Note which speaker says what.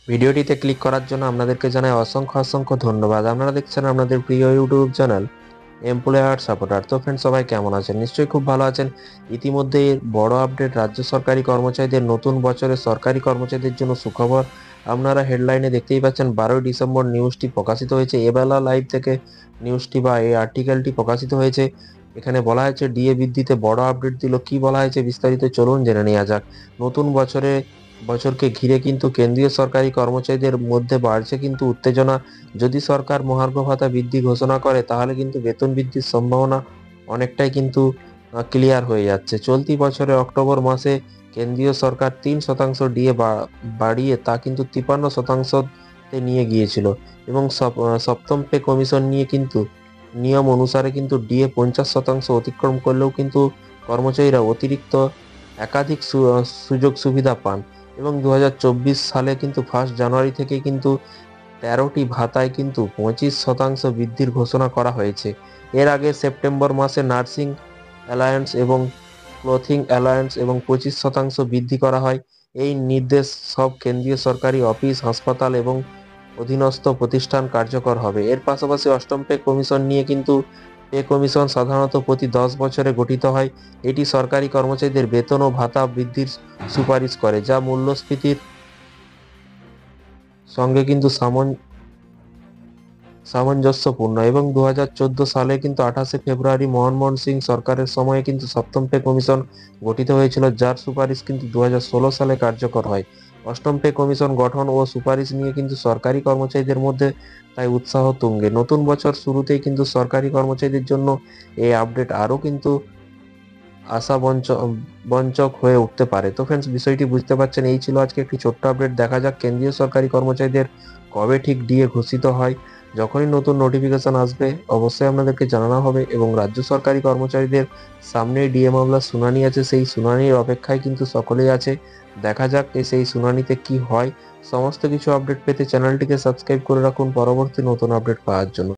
Speaker 1: ভিডিওটিতে ক্লিক করার জন্য আপনাদেরকে জানাই অসংখ্য অসংখ্য ধন্যবাদ। আপনারা দেখছেন আপনাদের প্রিয় ইউটিউব চ্যানেল এমপ্লয়ার সাপোর্টার। তো ফ্রেন্ড, সবাই কেমন আছেন? নিশ্চয়ই খুব ভালো আছেন। ইতিমধ্যে বড় আপডেট, রাজ্য সরকারি কর্মচারীদের নতুন বছরে সরকারি কর্মচারীদের জন্য সুখবর। আপনারা হেডলাইনে দেখতেই পাচ্ছেন 12 ডিসেম্বর নিউজটি প্রকাশিত হয়েছে। এবেলা লাইভ থেকে নিউজটি বা এই আর্টিকেলটি প্রকাশিত হয়েছে। এখানে বলা হয়েছে ডিএ বৃদ্ধিতে বড় আপডেট দিল। কি বলা হয়েছে বিস্তারিত চলুন জেনে নেওয়া যাক। নতুন বছরকে ঘিরে কিন্তু কেন্দ্রীয় সরকারি কর্মচারীদের মধ্যে বাড়ছে কিন্তু উত্তেজনা। যদি সরকার মহার্ঘ ভাতা বৃদ্ধি ঘোষণা করে তাহলে কিন্তু বেতন বৃদ্ধির সম্ভাবনা অনেকটাই কিন্তু ক্লিয়ার হয়ে যাচ্ছে। চলতি বছরে অক্টোবর মাসে কেন্দ্রীয় সরকার 3% ডিএ বাড়িয়ে তা কিন্তু 53%-তে নিয়ে গিয়েছিল এবং সপ্তম পে কমিশন নিয়ে কিন্তু নিয়ম অনুসারে কিন্তু ডিএ 50% অতিক্রম করলেও কিন্তু কর্মচারীরা অতিরিক্ত একাধিক সুযোগ সুবিধা পান এবং 2024 সালে কিন্তু 1 জানুয়ারি থেকে কিন্তু 13টি ভাতায় কিন্তু 25% বৃদ্ধির ঘোষণা করা হয়েছে। এর আগে সেপ্টেম্বর মাসে নার্সিং অ্যালায়েন্স এবং ক্লথিং অ্যালায়েন্স এবং 25% বৃদ্ধি করা হয়। এই নির্দেশ সব কেন্দ্রীয় সরকারি অফিস, হাসপাতাল এবং অধীনস্থ প্রতিষ্ঠান কার্যকর হবে। এর পাশাপাশি অষ্টম পে কমিশন নিয়ে কিন্তু পে কমিশন সাধারণত প্রতি 10 বছরে গঠিত হয়। এটি সরকারি কর্মচারীদের বেতন ও ভাতা বৃদ্ধির সুপারিশ করে, যা মূল্যস্ফীতির সঙ্গে কিন্তু সামঞ্জস্যপূর্ণ এবং 2014 সালে কিন্তু 28 ফেব্রুয়ারি মনমোহন সিং সরকারের সময়ে কিন্তু সপ্তম পে কমিশন গঠিত হয়েছিল, যার সুপারিশ কিন্তু 2016 সালে কার্যকর হয়। অষ্টম পে কমিশন গঠন ও সুপারিশ নিয়ে কিন্তু সরকারি কর্মচারীদের মধ্যে তাই উৎসাহ তুঙ্গে। নতুন বছর শুরুতেই কিন্তু সরকারি কর্মচারীদের জন্য এই আপডেট আরও কিন্তু বঞ্চক হয়ে উঠতে পারে। তো ফ্রেন্ডস, বিষয়টি বুঝতে পারছেন। এই ছিল আজকে একটি ছোট্ট আপডেট। দেখা যাক কেন্দ্রীয় সরকারি কর্মচারীদের কবে ঠিক ডিএ ঘোষিত হয়। যখনই নতুন নোটিফিকেশন আসবে অবশ্যই আপনাদেরকে জানানো হবে এবং রাজ্য সরকারি কর্মচারীদের সামনেই ডিএ মামলার শুনানি আছে। সেই শুনানির অপেক্ষায় কিন্তু সকলেই আছে। দেখা যাক সেই শুনানিতে কি হয়। সমস্ত কিছু আপডেট পেতে চ্যানেলটিকে সাবস্ক্রাইব করে রাখুন পরবর্তী নতুন আপডেট পাওয়ার জন্য।